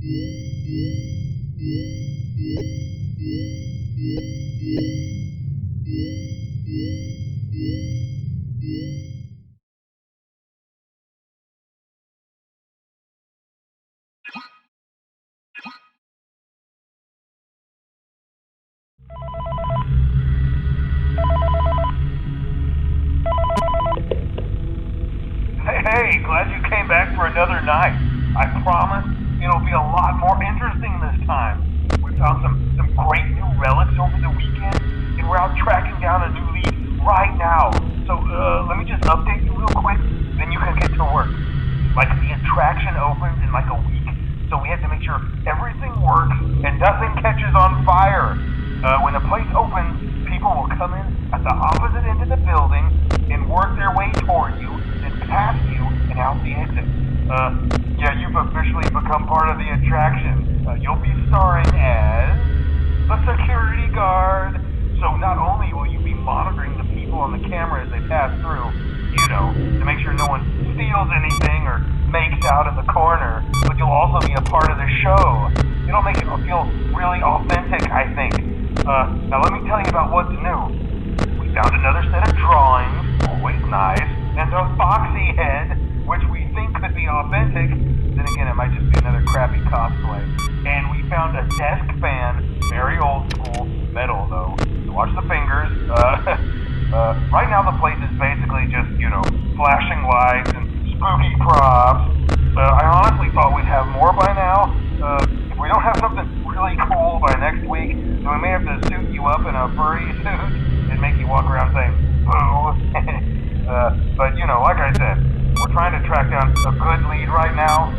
Hey, glad you came back for another night. I promise it'll be a lot more interesting this time. We found some great new relics over the weekend, and we're out tracking down a new lead right now. So, let me just update you real quick, then you can get to work. Like, the attraction opens in like a week, so we have to make sure everything works and nothing catches on fire. When the place opens, people will come in at the opposite end of the building and work their way toward you, then past you and out the exit. Yeah, you've officially become part of the attraction. You'll be starring as a security guard. So not only will you be monitoring the people on the camera as they pass through, to make sure no one steals anything or makes out in the corner, but you'll also be a part of the show. It'll make it feel really authentic, I think. Now let me tell you about what's new. We found another set of drawings, always nice, and a foxy head, which we think could be authentic. Then again, it might just be another crappy cosplay. And we found a desk fan, very old school, metal though. So watch the fingers. Right now the place is basically just, flashing lights and spooky props. I honestly thought we'd have more by now. If we don't have something really cool by next week, then we may have to suit you up in a furry suit and make you walk around saying, boo. But, like I said, we're trying to track down a good lead right now.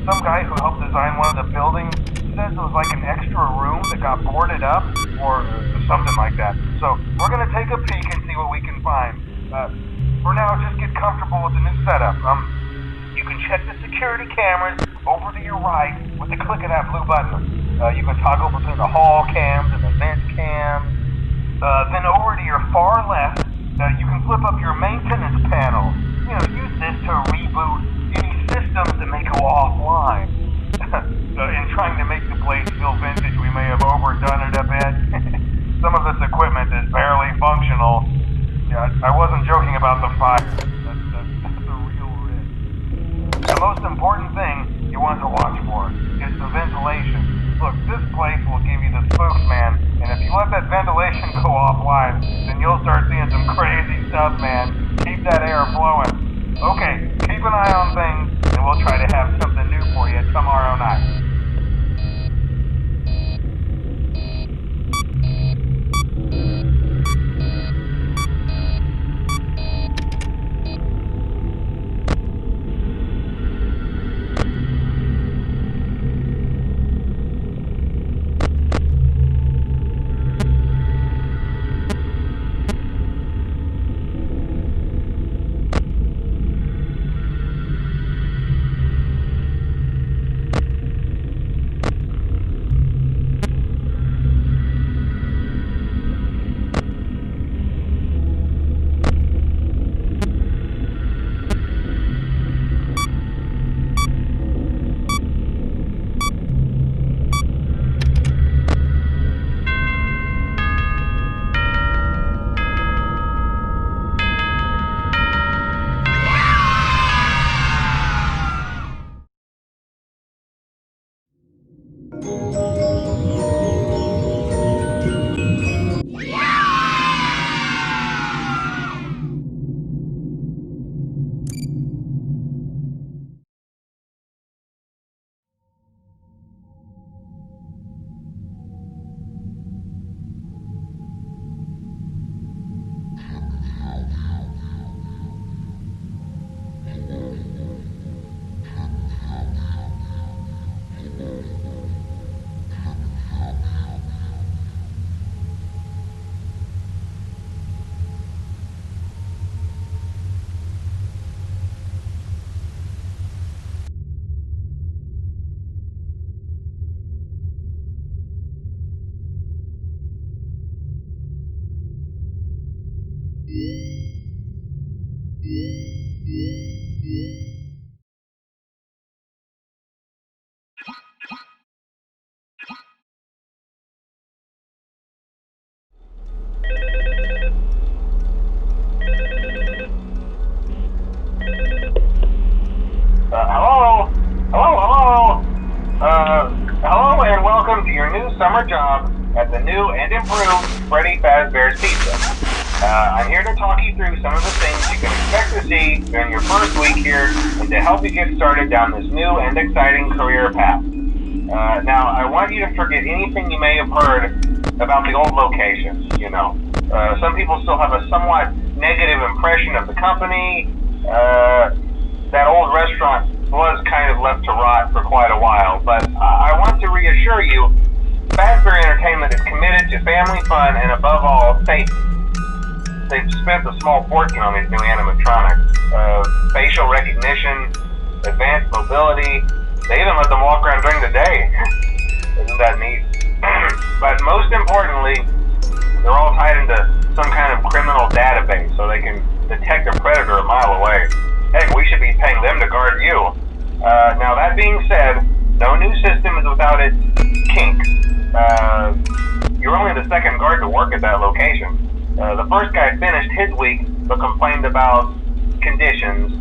Some guy who helped design one of the buildings says it was like an extra room that got boarded up, or something like that. So, we're gonna take a peek and see what we can find. For now, just get comfortable with the new setup. You can check the security cameras over to your right with the click of that blue button. You can toggle between the hall cams and the vent cams. Then over to your far left, you can flip up your maintenance panel. Use this to reboot any systems that may go offline. In trying to make the place feel vintage, we may have overdone it a bit. Some of this equipment is barely functional. Yeah, I wasn't joking about the fire. That's a real risk. The most important thing you want to watch for is the ventilation. Look, this place will give you the spooks, man, and if you let that ventilation go offline, then you'll start seeing some crazy stuff, man. Keep that air flowing. Okay, keep an eye on things, and we'll try to have something new for you tomorrow night. summer job at the new and improved Freddy Fazbear's Pizza. I'm here to talk you through some of the things you can expect to see during your first week here and to help you get started down this new and exciting career path. Now, I want you to forget anything you may have heard about the old locations, you know. Some people still have a somewhat negative impression of the company. That old restaurant was kind of left to rot for quite a while, but I want to reassure you, Fazbear Entertainment is committed to family fun and above all, safety. They've spent a small fortune on these new animatronics. Facial recognition, advanced mobility, they even let them walk around during the day. Isn't that neat? But most importantly, they're all tied into some kind of criminal database so they can detect a predator a mile away. Heck, we should be paying them to guard you. Now that being said, no new system is without its kinks. You're only the second guard to work at that location. The first guy finished his week but complained about conditions.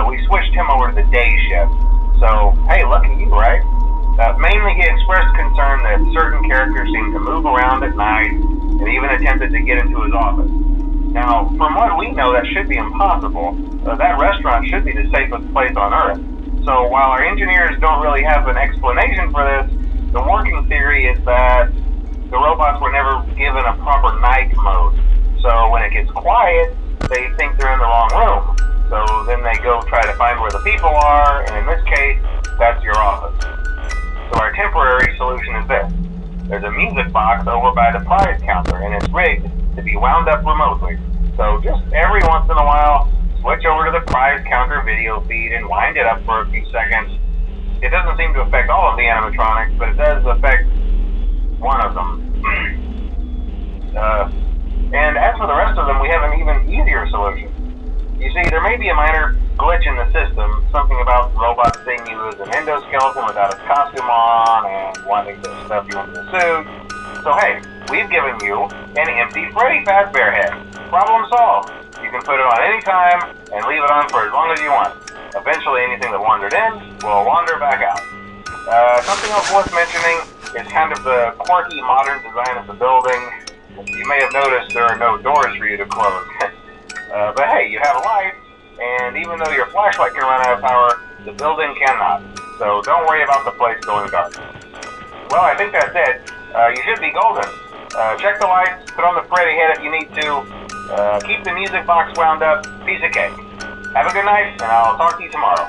We switched him over to the day shift. So, hey, lucky you, right? Mainly he expressed concern that certain characters seemed to move around at night and even attempted to get into his office. Now, from what we know, that should be impossible. That restaurant should be the safest place on Earth. So while our engineers don't really have an explanation for this, the working theory is that the robots were never given a proper night mode. So when it gets quiet, they think they're in the wrong room. So then they go try to find where the people are, and in this case, that's your office. So our temporary solution is this. There's a music box over by the prize counter, and it's rigged to be wound up remotely. So just every once in a while, switch over to the prize counter video feed and wind it up for a few seconds. It doesn't seem to affect all of the animatronics, but it does affect one of them. And as for the rest of them, we have an even easier solution. You see, there may be a minor glitch in the system, something about robots seeing you as an endoskeleton without a costume on and wanting to stuff you into a suit. So hey, we've given you an empty Freddy Fazbear head. Problem solved. You can put it on any time and leave it on for as long as you want. Eventually anything that wandered in will wander back out. Something else worth mentioning is kind of the quirky modern design of the building. You may have noticed there are no doors for you to close. But hey, you have a light, and even though your flashlight can run out of power, the building cannot. So don't worry about the place going dark. Well, I think that's it. You should be golden. Check the lights, put on the Freddy head if you need to. Keep the music box wound up. Piece of cake. Have a good night, and I'll talk to you tomorrow.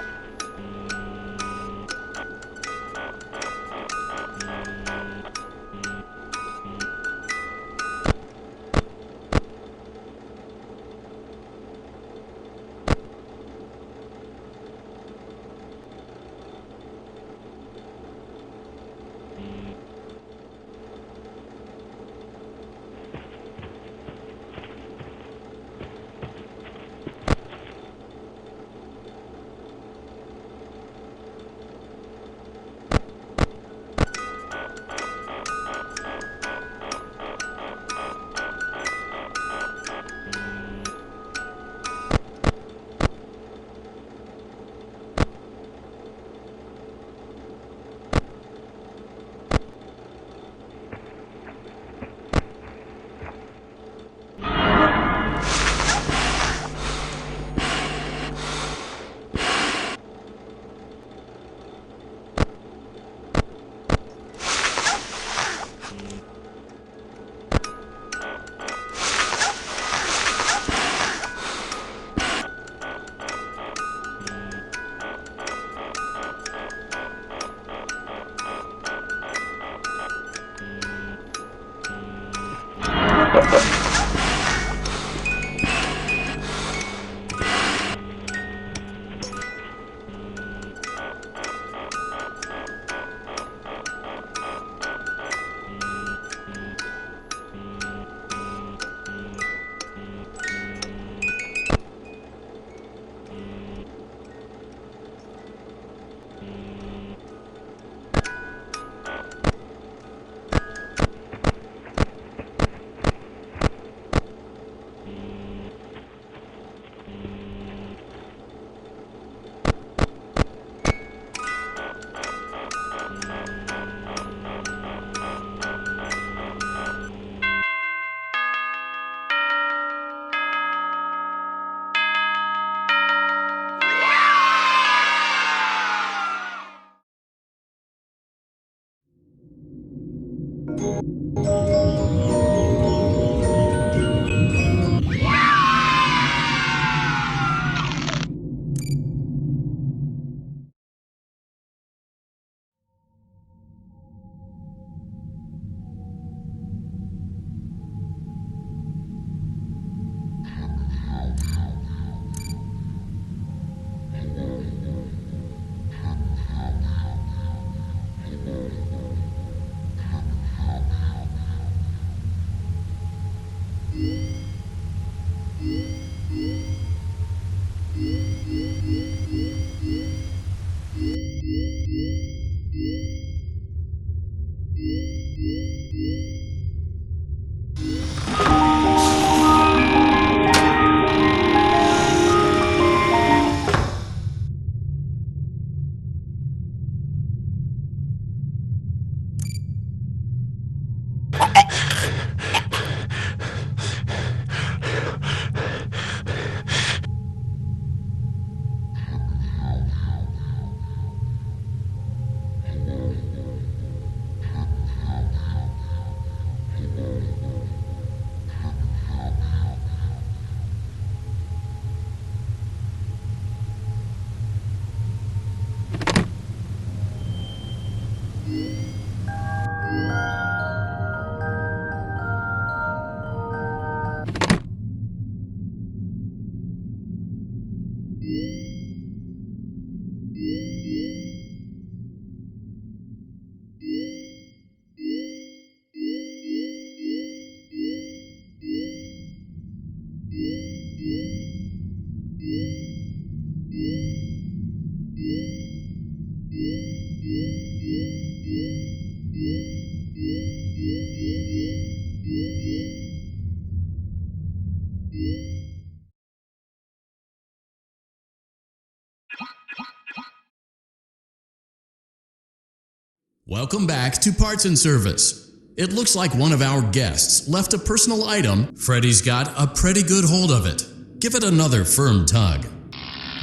Welcome back to Parts and Service. It looks like one of our guests left a personal item. Freddy's got a pretty good hold of it. Give it another firm tug.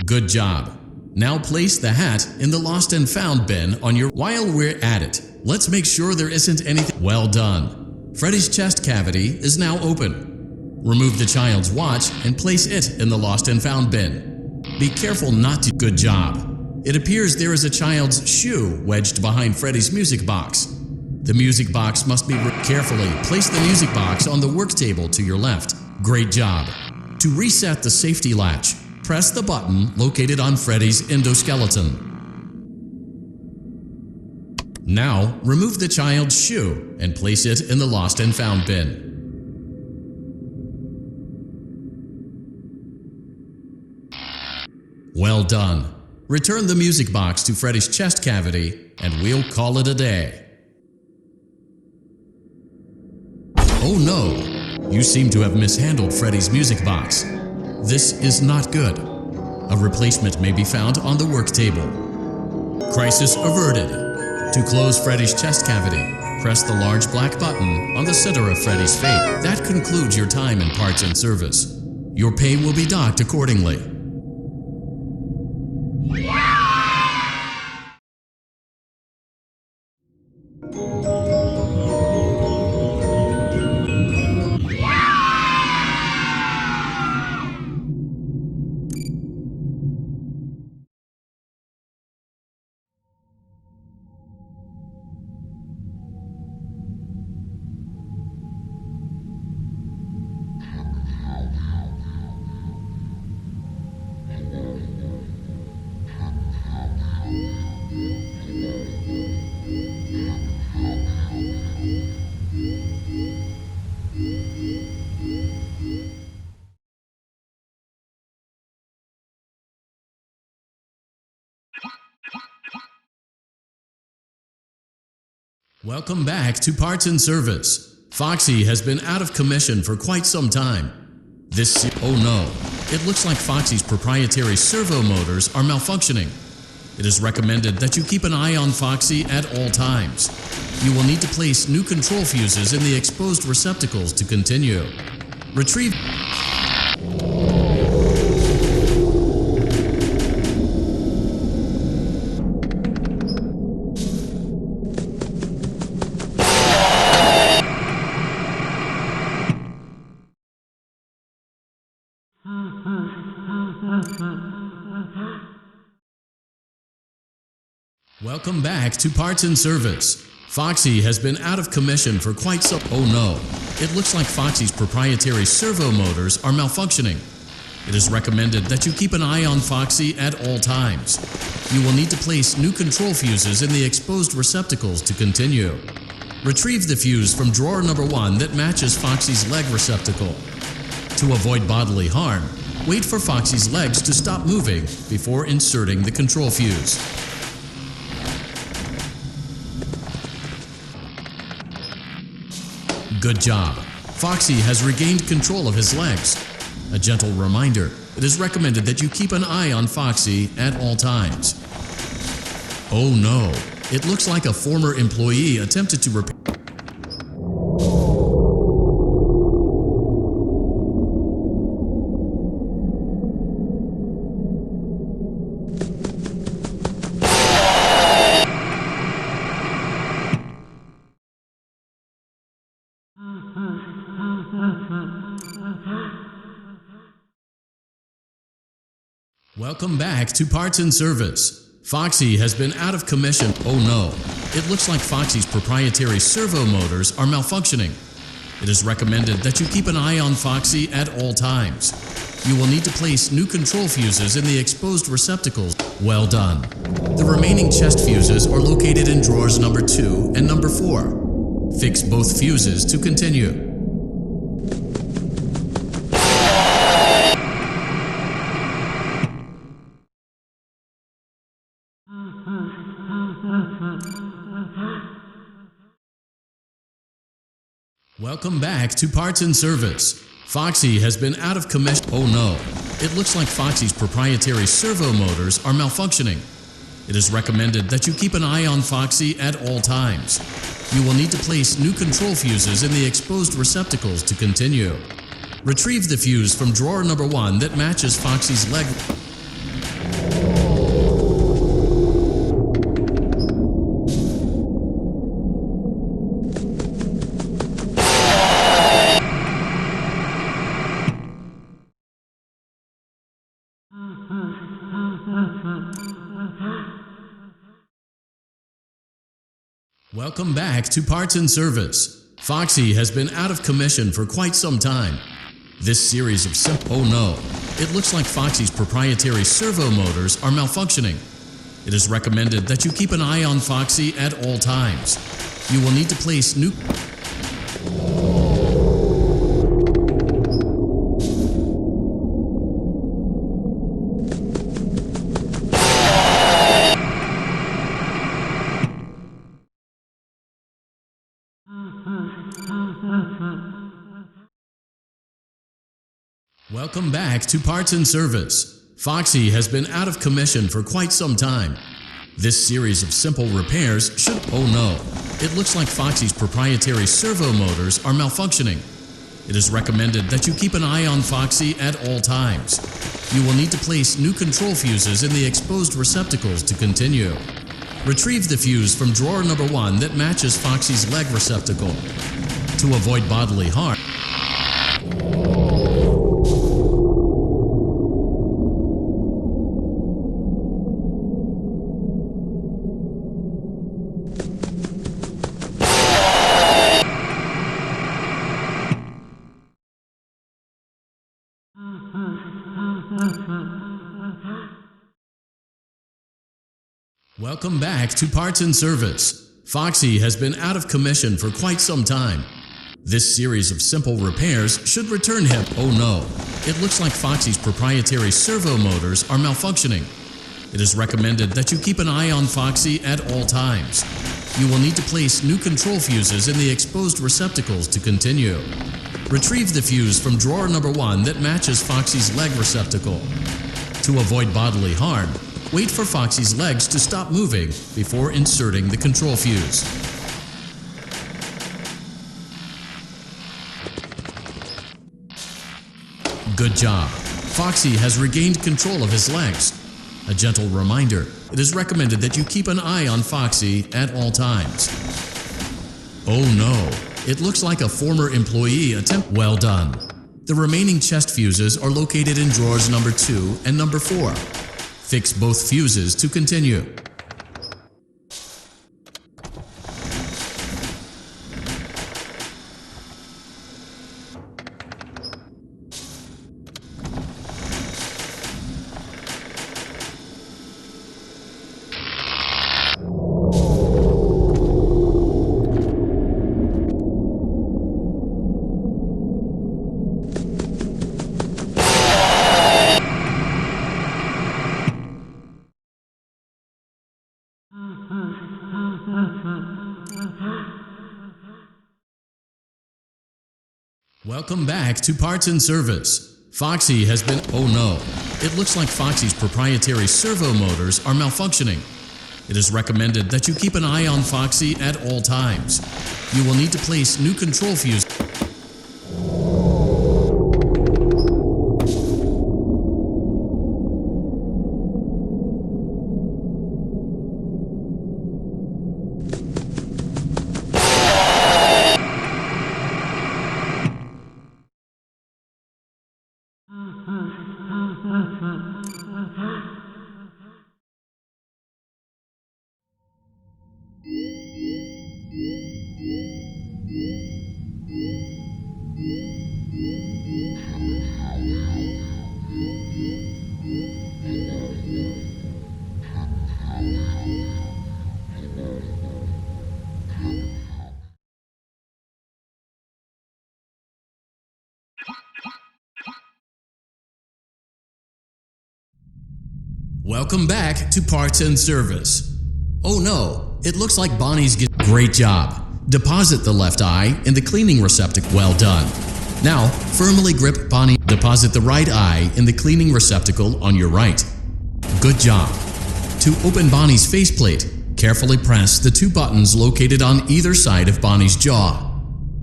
Good job. Now place the hat in the lost and found bin on your... While we're at it, let's make sure there isn't anything... Well done. Freddy's chest cavity is now open. Remove the child's watch and place it in the lost and found bin. Be careful not to... Good job. It appears there is a child's shoe wedged behind Freddy's music box. The music box must be... Carefully place the music box on the work table to your left. Great job. To reset the safety latch, press the button located on Freddy's endoskeleton. Now, remove the child's shoe and place it in the lost and found bin. Well done. Return the music box to Freddy's chest cavity, and we'll call it a day. Oh no! You seem to have mishandled Freddy's music box. This is not good. A replacement may be found on the work table. Crisis averted. To close Freddy's chest cavity, press the large black button on the center of Freddy's face. That concludes your time in Parts and Service. Your pay will be docked accordingly. Welcome back to Parts and Service. Foxy has been out of commission for quite some time. Oh no, it looks like Foxy's proprietary servo motors are malfunctioning. It is recommended that you keep an eye on Foxy at all times. You will need to place new control fuses in the exposed receptacles to continue. Retrieve... Welcome back to Parts and Service. Foxy has been out of commission for quite some... Oh no, it looks like Foxy's proprietary servo motors are malfunctioning. It is recommended that you keep an eye on Foxy at all times. You will need to place new control fuses in the exposed receptacles to continue. Retrieve the fuse from drawer number 1 that matches Foxy's leg receptacle. To avoid bodily harm, wait for Foxy's legs to stop moving before inserting the control fuse. Good job. Foxy has regained control of his legs. A gentle reminder, it is recommended that you keep an eye on Foxy at all times. Oh no, it looks like a former employee attempted to repair... Welcome back to Parts and Service. Foxy has been out of commission. Oh no, it looks like Foxy's proprietary servo motors are malfunctioning. It is recommended that you keep an eye on Foxy at all times. You will need to place new control fuses in the exposed receptacles. Well done. The remaining chest fuses are located in drawers number 2 and number 4. Fix both fuses to continue. Welcome back to Parts and Service. Foxy has been out of commission. Oh no, it looks like Foxy's proprietary servo motors are malfunctioning. It is recommended that you keep an eye on Foxy at all times. You will need to place new control fuses in the exposed receptacles to continue. Retrieve the fuse from drawer number 1 that matches Foxy's leg. Welcome back to Parts and Service. Foxy has been out of commission for quite some time. This series of Oh no, it looks like Foxy's proprietary servo motors are malfunctioning. It is recommended that you keep an eye on Foxy at all times. You will need to place new... Welcome back to Parts and Service. Foxy has been out of commission for quite some time. This series of simple repairs should... Oh no, it looks like Foxy's proprietary servo motors are malfunctioning. It is recommended that you keep an eye on Foxy at all times. You will need to place new control fuses in the exposed receptacles to continue. Retrieve the fuse from drawer number 1 that matches Foxy's leg receptacle. To avoid bodily harm... Welcome back to Parts and Service. Foxy has been out of commission for quite some time. This series of simple repairs should return him... Oh no, it looks like Foxy's proprietary servo motors are malfunctioning. It is recommended that you keep an eye on Foxy at all times. You will need to place new control fuses in the exposed receptacles to continue. Retrieve the fuse from drawer number 1 that matches Foxy's leg receptacle. To avoid bodily harm, wait for Foxy's legs to stop moving before inserting the control fuse. Good job. Foxy has regained control of his legs. A gentle reminder, it is recommended that you keep an eye on Foxy at all times. Oh no, it looks like a former employee attempt... Well done. The remaining chest fuses are located in drawers number 2 and number 4. Fix both fuses to continue. Welcome back to Parts and Service. Foxy has been... Oh no. It looks like Foxy's proprietary servo motors are malfunctioning. It is recommended that you keep an eye on Foxy at all times. You will need to place new control fuses. Welcome back to Parts and Service. Oh no, it looks like Bonnie's get... Great job. Deposit the left eye in the cleaning receptacle. Well done. Now, firmly grip Bonnie. Deposit the right eye in the cleaning receptacle on your right. Good job. To open Bonnie's faceplate, carefully press the two buttons located on either side of Bonnie's jaw.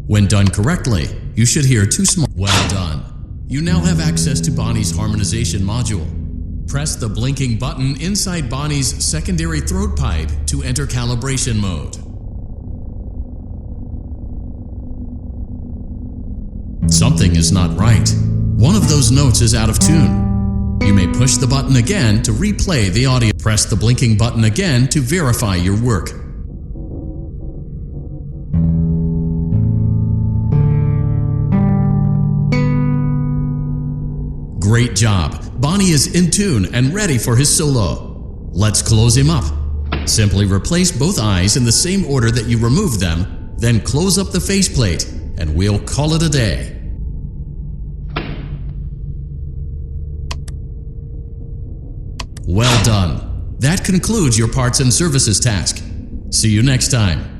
When done correctly, you should hear two small... Well done. You now have access to Bonnie's harmonization module. Press the blinking button inside Bonnie's secondary throat pipe to enter calibration mode. Something is not right. One of those notes is out of tune. You may push the button again to replay the audio. Press the blinking button again to verify your work. Great job. Bonnie is in tune and ready for his solo. Let's close him up. Simply replace both eyes in the same order that you removed them, then close up the faceplate, and we'll call it a day. Well done. That concludes your parts and services task. See you next time.